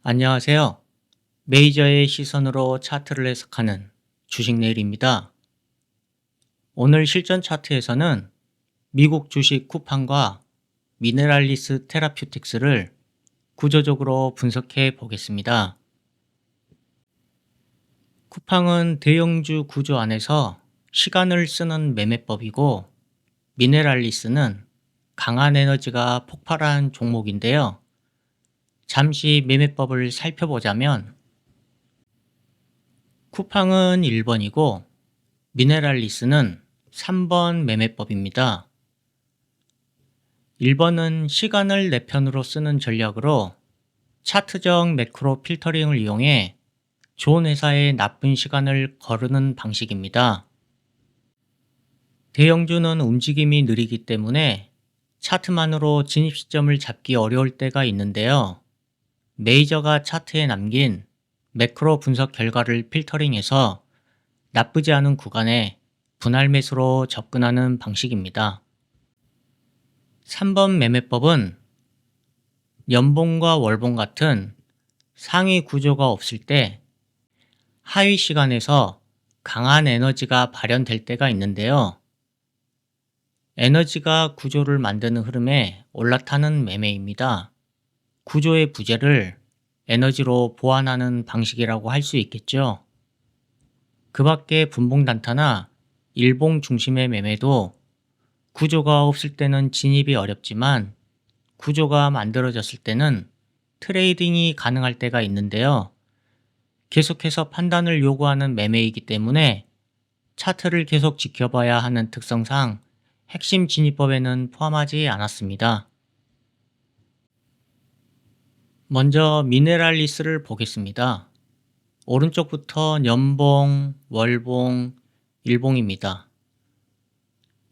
안녕하세요. 메이저의 시선으로 차트를 해석하는 주식내일입니다. 오늘 실전 차트에서는 미국 주식 쿠팡과 미네랄리스 테라퓨틱스를 구조적으로 분석해 보겠습니다. 쿠팡은 대형주 구조 안에서 시간을 쓰는 매매법이고, 미네랄리스는 강한 에너지가 폭발한 종목인데요. 잠시 매매법을 살펴보자면 쿠팡은 1번이고 미네랄리스는 3번 매매법입니다. 1번은 시간을 내 편으로 쓰는 전략으로 차트적 매크로 필터링을 이용해 좋은 회사의 나쁜 시간을 거르는 방식입니다. 대형주는 움직임이 느리기 때문에 차트만으로 진입 시점을 잡기 어려울 때가 있는데요. 메이저가 차트에 남긴 매크로 분석 결과를 필터링해서 나쁘지 않은 구간에 분할 매수로 접근하는 방식입니다. 3번 매매법은 연봉과 월봉 같은 상위 구조가 없을 때 하위 시간에서 강한 에너지가 발현될 때가 있는데요. 에너지가 구조를 만드는 흐름에 올라타는 매매입니다. 구조의 부재를 에너지로 보완하는 방식이라고 할 수 있겠죠. 그 밖에 분봉 단타나 일봉 중심의 매매도 구조가 없을 때는 진입이 어렵지만 구조가 만들어졌을 때는 트레이딩이 가능할 때가 있는데요. 계속해서 판단을 요구하는 매매이기 때문에 차트를 계속 지켜봐야 하는 특성상 핵심 진입법에는 포함하지 않았습니다. 먼저 미네랄리스를 보겠습니다. 오른쪽부터 연봉, 월봉, 일봉입니다.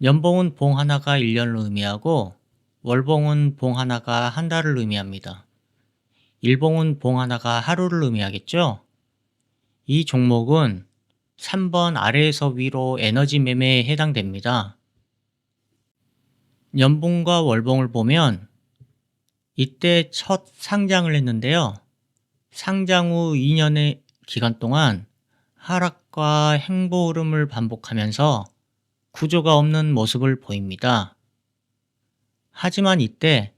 연봉은 봉 하나가 1년을 의미하고 월봉은 봉 하나가 한 달을 의미합니다. 일봉은 봉 하나가 하루를 의미하겠죠? 이 종목은 3번 아래에서 위로 에너지 매매에 해당됩니다. 연봉과 월봉을 보면 이때 첫 상장을 했는데요. 상장 후 2년의 기간 동안 하락과 행보 흐름을 반복하면서 구조가 없는 모습을 보입니다. 하지만 이때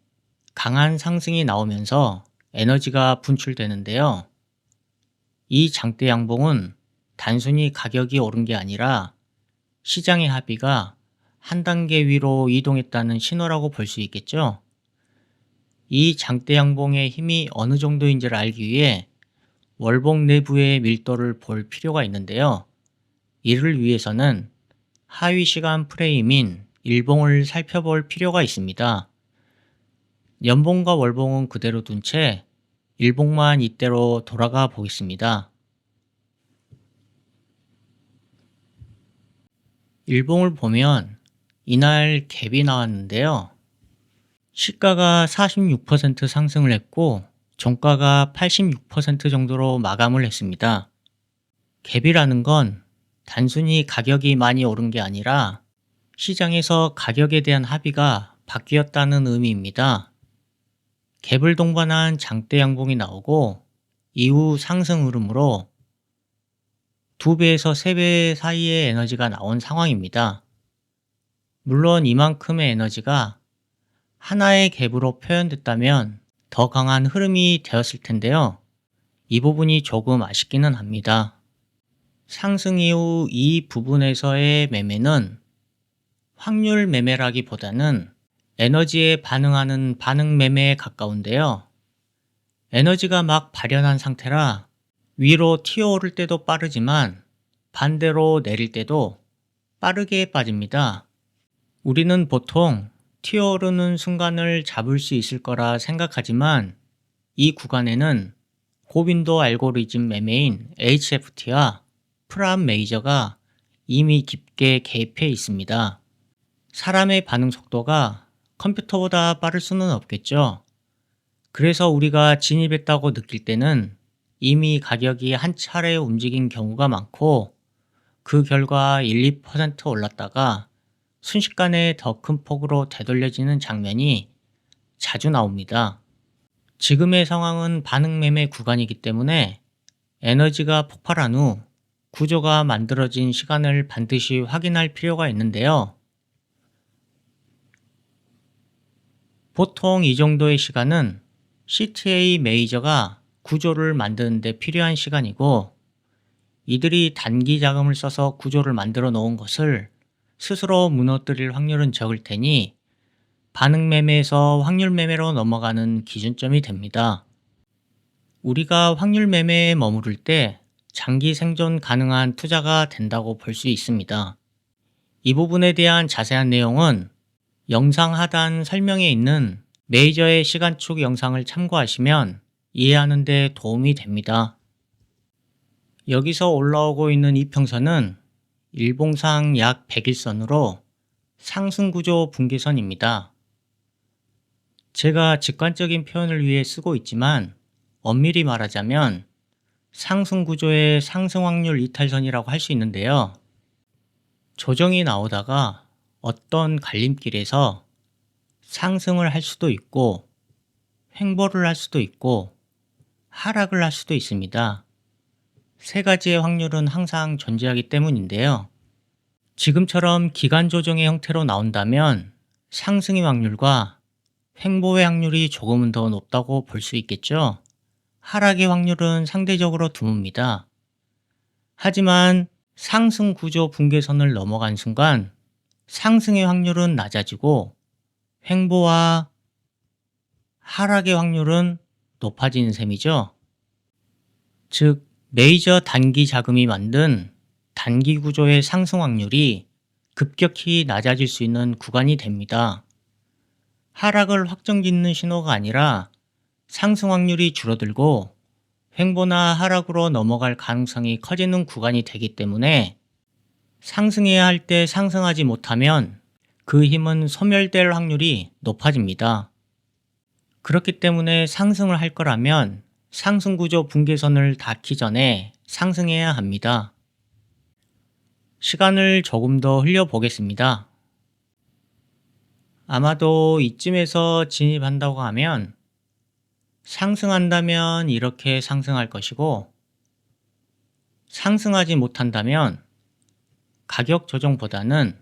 강한 상승이 나오면서 에너지가 분출되는데요. 이 장대 양봉은 단순히 가격이 오른 게 아니라 시장의 합의가 한 단계 위로 이동했다는 신호라고 볼 수 있겠죠. 이 장대 양봉의 힘이 어느 정도인지를 알기 위해 월봉 내부의 밀도를 볼 필요가 있는데요. 이를 위해서는 하위 시간 프레임인 일봉을 살펴볼 필요가 있습니다. 연봉과 월봉은 그대로 둔 채 일봉만 이때로 돌아가 보겠습니다. 일봉을 보면 이날 갭이 나왔는데요. 시가가 46% 상승을 했고 종가가 86% 정도로 마감을 했습니다. 갭이라는 건 단순히 가격이 많이 오른 게 아니라 시장에서 가격에 대한 합의가 바뀌었다는 의미입니다. 갭을 동반한 장대 양봉이 나오고 이후 상승 흐름으로 2배에서 3배 사이의 에너지가 나온 상황입니다. 물론 이만큼의 에너지가 하나의 갭으로 표현됐다면 더 강한 흐름이 되었을 텐데요. 이 부분이 조금 아쉽기는 합니다. 상승 이후 이 부분에서의 매매는 확률 매매라기보다는 에너지에 반응하는 반응 매매에 가까운데요. 에너지가 막 발현한 상태라 위로 튀어오를 때도 빠르지만 반대로 내릴 때도 빠르게 빠집니다. 우리는 보통 튀어오르는 순간을 잡을 수 있을 거라 생각하지만 이 구간에는 고빈도 알고리즘 매매인 HFT와 프람 메이저가 이미 깊게 개입해 있습니다. 사람의 반응 속도가 컴퓨터보다 빠를 수는 없겠죠. 그래서 우리가 진입했다고 느낄 때는 이미 가격이 한 차례 움직인 경우가 많고 그 결과 1~2% 올랐다가 순식간에 더 큰 폭으로 되돌려지는 장면이 자주 나옵니다. 지금의 상황은 반응매매 구간이기 때문에 에너지가 폭발한 후 구조가 만들어진 시간을 반드시 확인할 필요가 있는데요. 보통 이 정도의 시간은 CTA 메이저가 구조를 만드는 데 필요한 시간이고, 이들이 단기 자금을 써서 구조를 만들어 놓은 것을 스스로 무너뜨릴 확률은 적을 테니 반응 매매에서 확률 매매로 넘어가는 기준점이 됩니다. 우리가 확률 매매에 머무를 때 장기 생존 가능한 투자가 된다고 볼 수 있습니다. 이 부분에 대한 자세한 내용은 영상 하단 설명에 있는 메이저의 시간축 영상을 참고하시면 이해하는 데 도움이 됩니다. 여기서 올라오고 있는 이평선은 일봉상 약 100일선으로 상승구조 붕괴선입니다. 제가 직관적인 표현을 위해 쓰고 있지만 엄밀히 말하자면 상승구조의 상승 확률 이탈선이라고 할 수 있는데요. 조정이 나오다가 어떤 갈림길에서 상승을 할 수도 있고 횡보를 할 수도 있고 하락을 할 수도 있습니다. 세 가지의 확률은 항상 존재하기 때문인데요. 지금처럼 기간 조정의 형태로 나온다면 상승의 확률과 횡보의 확률이 조금은 더 높다고 볼 수 있겠죠. 하락의 확률은 상대적으로 드뭅니다. 하지만 상승 구조 붕괴선을 넘어간 순간 상승의 확률은 낮아지고 횡보와 하락의 확률은 높아지는 셈이죠. 즉, 메이저 단기 자금이 만든 단기 구조의 상승 확률이 급격히 낮아질 수 있는 구간이 됩니다. 하락을 확정짓는 신호가 아니라 상승 확률이 줄어들고 횡보나 하락으로 넘어갈 가능성이 커지는 구간이 되기 때문에 상승해야 할 때 상승하지 못하면 그 힘은 소멸될 확률이 높아집니다. 그렇기 때문에 상승을 할 거라면 상승구조 붕괴선을 닿기 전에 상승해야 합니다. 시간을 조금 더 흘려보겠습니다. 아마도 이쯤에서 진입한다고 하면 상승한다면 이렇게 상승할 것이고, 상승하지 못한다면 가격 조정보다는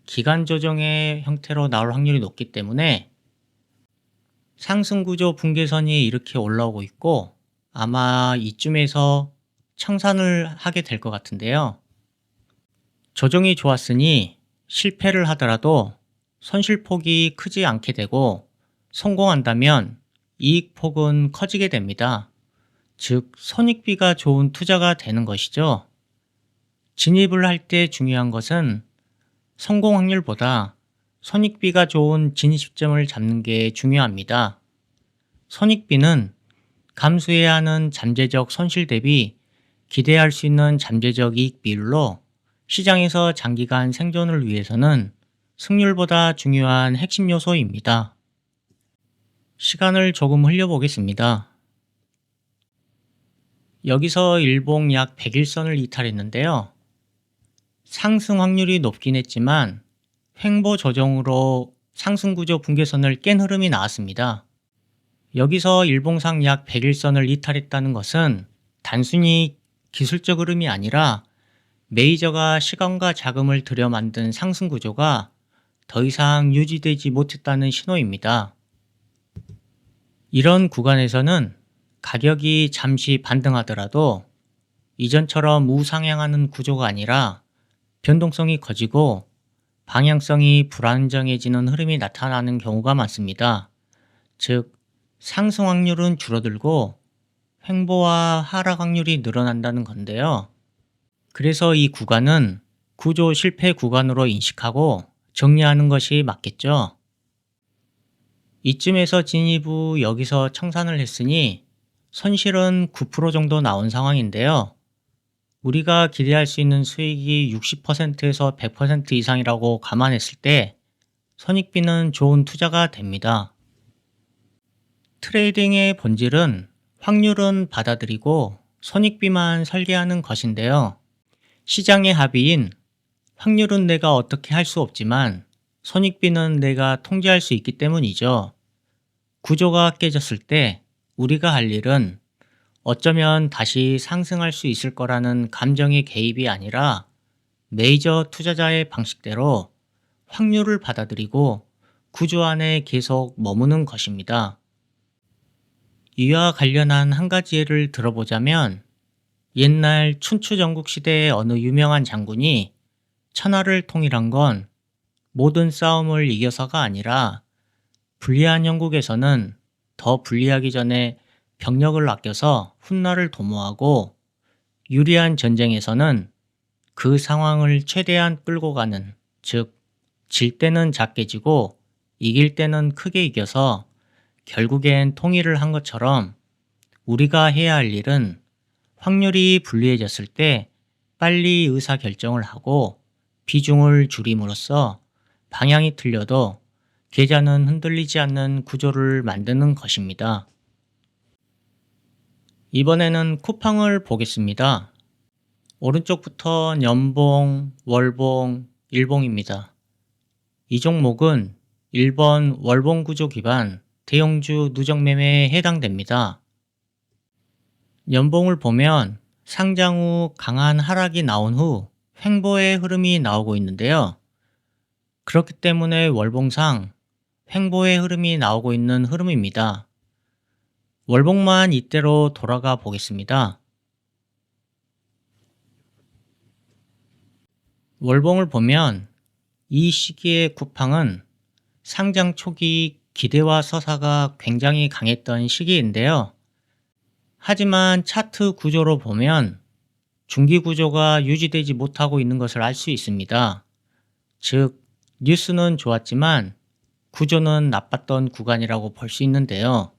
기간 조정의 형태로 나올 확률이 높기 때문에 상승구조 붕괴선이 이렇게 올라오고 있고, 아마 이쯤에서 청산을 하게 될 것 같은데요. 조정이 좋았으니 실패를 하더라도 손실폭이 크지 않게 되고, 성공한다면 이익폭은 커지게 됩니다. 즉, 손익비가 좋은 투자가 되는 것이죠. 진입을 할 때 중요한 것은 성공 확률보다 손익비가 좋은 진입 시점을 잡는 게 중요합니다. 손익비는 감수해야 하는 잠재적 손실 대비 기대할 수 있는 잠재적 이익 비율로 시장에서 장기간 생존을 위해서는 승률보다 중요한 핵심 요소입니다. 시간을 조금 흘려보겠습니다. 여기서 일봉 약 100일선을 이탈했는데요. 상승 확률이 높긴 했지만 횡보 조정으로 상승구조 붕괴선을 깬 흐름이 나왔습니다. 여기서 일봉상 약 100일선을 이탈했다는 것은 단순히 기술적 흐름이 아니라 메이저가 시간과 자금을 들여 만든 상승구조가 더 이상 유지되지 못했다는 신호입니다. 이런 구간에서는 가격이 잠시 반등하더라도 이전처럼 우상향하는 구조가 아니라 변동성이 커지고 방향성이 불안정해지는 흐름이 나타나는 경우가 많습니다. 즉, 상승 확률은 줄어들고 횡보와 하락 확률이 늘어난다는 건데요. 그래서 이 구간은 구조 실패 구간으로 인식하고 정리하는 것이 맞겠죠. 이쯤에서 진입 후 여기서 청산을 했으니 손실은 9% 정도 나온 상황인데요. 우리가 기대할 수 있는 수익이 60%에서 100% 이상이라고 감안했을 때 손익비는 좋은 투자가 됩니다. 트레이딩의 본질은 확률은 받아들이고 손익비만 설계하는 것인데요. 시장의 합의인 확률은 내가 어떻게 할 수 없지만 손익비는 내가 통제할 수 있기 때문이죠. 구조가 깨졌을 때 우리가 할 일은 어쩌면 다시 상승할 수 있을 거라는 감정의 개입이 아니라 메이저 투자자의 방식대로 확률을 받아들이고 구조 안에 계속 머무는 것입니다. 이와 관련한 한 가지 예를 들어보자면 옛날 춘추전국 시대의 어느 유명한 장군이 천하를 통일한 건 모든 싸움을 이겨서가 아니라 불리한 형국에서는 더 불리하기 전에 병력을 아껴서 훗날을 도모하고 유리한 전쟁에서는 그 상황을 최대한 끌고 가는, 즉, 질 때는 작게 지고 이길 때는 크게 이겨서 결국엔 통일을 한 것처럼 우리가 해야 할 일은 확률이 불리해졌을 때 빨리 의사결정을 하고 비중을 줄임으로써 방향이 틀려도 계좌는 흔들리지 않는 구조를 만드는 것입니다. 이번에는 쿠팡을 보겠습니다. 오른쪽부터 연봉, 월봉, 일봉입니다. 이 종목은 1번 월봉 구조 기반 대형주 누적 매매에 해당됩니다. 연봉을 보면 상장 후 강한 하락이 나온 후 횡보의 흐름이 나오고 있는데요. 그렇기 때문에 월봉상 횡보의 흐름이 나오고 있는 흐름입니다. 월봉만 이때로 돌아가 보겠습니다. 월봉을 보면 이 시기의 쿠팡은 상장 초기 기대와 서사가 굉장히 강했던 시기인데요. 하지만 차트 구조로 보면 중기 구조가 유지되지 못하고 있는 것을 알 수 있습니다. 즉, 뉴스는 좋았지만 구조는 나빴던 구간이라고 볼 수 있는데요.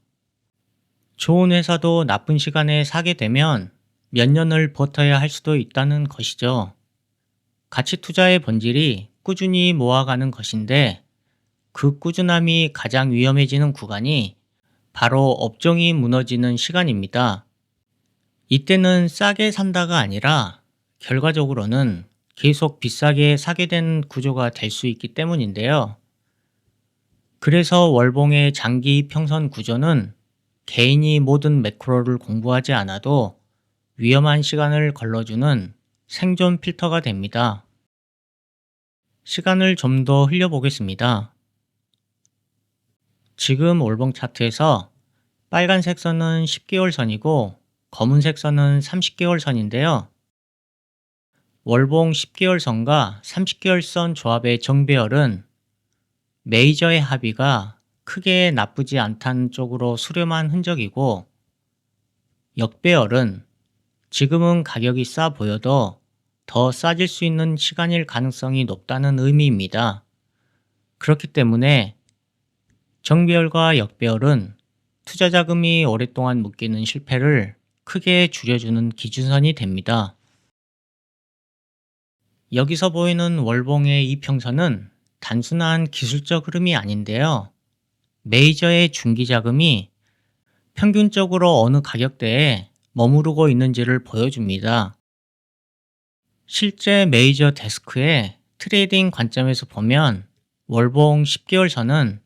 좋은 회사도 나쁜 시간에 사게 되면 몇 년을 버텨야 할 수도 있다는 것이죠. 가치 투자의 본질이 꾸준히 모아가는 것인데 그 꾸준함이 가장 위험해지는 구간이 바로 업종이 무너지는 시간입니다. 이때는 싸게 산다가 아니라 결과적으로는 계속 비싸게 사게 된 구조가 될 수 있기 때문인데요. 그래서 월봉의 장기 평선 구조는 개인이 모든 매크로를 공부하지 않아도 위험한 시간을 걸러주는 생존 필터가 됩니다. 시간을 좀 더 흘려보겠습니다. 지금 월봉 차트에서 빨간색 선은 10개월 선이고 검은색 선은 30개월 선인데요. 월봉 10개월 선과 30개월 선 조합의 정배열은 메이저의 합의가 크게 나쁘지 않다는 쪽으로 수렴한 흔적이고 역배열은 지금은 가격이 싸 보여도 더 싸질 수 있는 시간일 가능성이 높다는 의미입니다. 그렇기 때문에 정배열과 역배열은 투자 자금이 오랫동안 묶이는 실패를 크게 줄여주는 기준선이 됩니다. 여기서 보이는 월봉의 이평선은 단순한 기술적 흐름이 아닌데요. 메이저의 중기 자금이 평균적으로 어느 가격대에 머무르고 있는지를 보여줍니다. 실제 메이저 데스크의 트레이딩 관점에서 보면 월봉 10개월 선은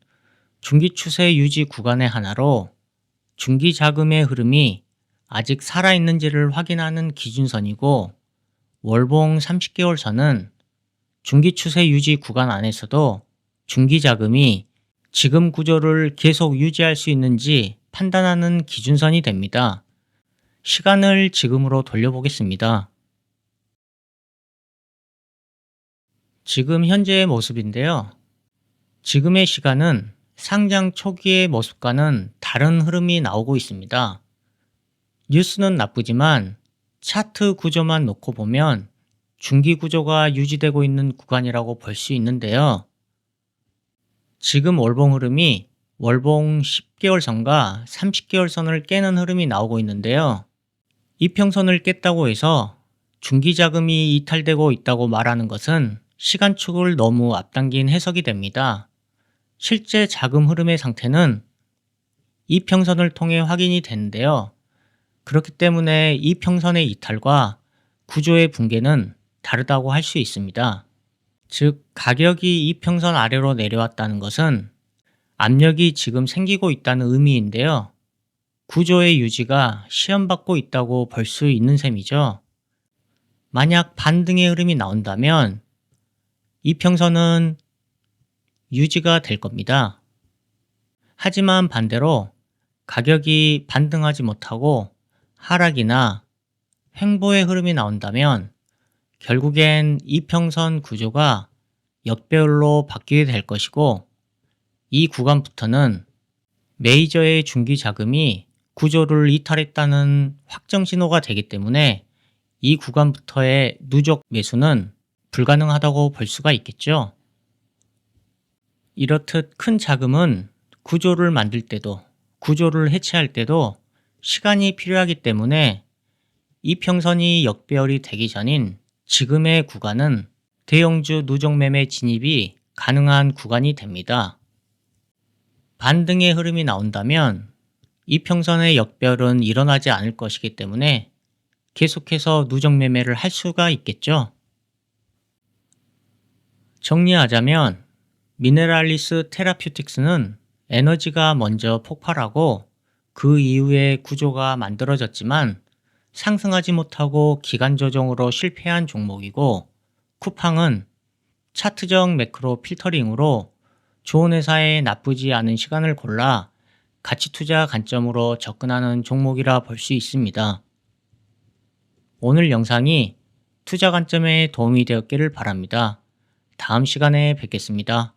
중기 추세 유지 구간의 하나로 중기 자금의 흐름이 아직 살아있는지를 확인하는 기준선이고 월봉 30개월 선은 중기 추세 유지 구간 안에서도 중기 자금이 지금 구조를 계속 유지할 수 있는지 판단하는 기준선이 됩니다. 시간을 지금으로 돌려보겠습니다. 지금 현재의 모습인데요. 지금의 시간은 상장 초기의 모습과는 다른 흐름이 나오고 있습니다. 뉴스는 나쁘지만 차트 구조만 놓고 보면 중기 구조가 유지되고 있는 구간이라고 볼 수 있는데요. 지금 월봉 흐름이 월봉 10개월 선과 30개월 선을 깨는 흐름이 나오고 있는데요. 이평선을 깼다고 해서 중기 자금이 이탈되고 있다고 말하는 것은 시간축을 너무 앞당긴 해석이 됩니다. 실제 자금 흐름의 상태는 이평선을 통해 확인이 되는데요. 그렇기 때문에 이평선의 이탈과 구조의 붕괴는 다르다고 할 수 있습니다. 즉, 가격이 이평선 아래로 내려왔다는 것은 압력이 지금 생기고 있다는 의미인데요. 구조의 유지가 시험받고 있다고 볼 수 있는 셈이죠. 만약 반등의 흐름이 나온다면 이평선은 유지가 될 겁니다. 하지만 반대로 가격이 반등하지 못하고 하락이나 횡보의 흐름이 나온다면 결국엔 이평선 구조가 역배열로 바뀌게 될 것이고, 이 구간부터는 메이저의 중기 자금이 구조를 이탈했다는 확정 신호가 되기 때문에 이 구간부터의 누적 매수는 불가능하다고 볼 수가 있겠죠. 이렇듯 큰 자금은 구조를 만들 때도 구조를 해체할 때도 시간이 필요하기 때문에 이평선이 역배열이 되기 전인 지금의 구간은 대형주 누적 매매 진입이 가능한 구간이 됩니다. 반등의 흐름이 나온다면 이평선의 역배열은 일어나지 않을 것이기 때문에 계속해서 누적 매매를 할 수가 있겠죠. 정리하자면 미네랄리스 테라퓨틱스는 에너지가 먼저 폭발하고 그 이후에 구조가 만들어졌지만 상승하지 못하고 기간 조정으로 실패한 종목이고, 쿠팡은 차트적 매크로 필터링으로 좋은 회사에 나쁘지 않은 시간을 골라 가치 투자 관점으로 접근하는 종목이라 볼 수 있습니다. 오늘 영상이 투자 관점에 도움이 되었기를 바랍니다. 다음 시간에 뵙겠습니다.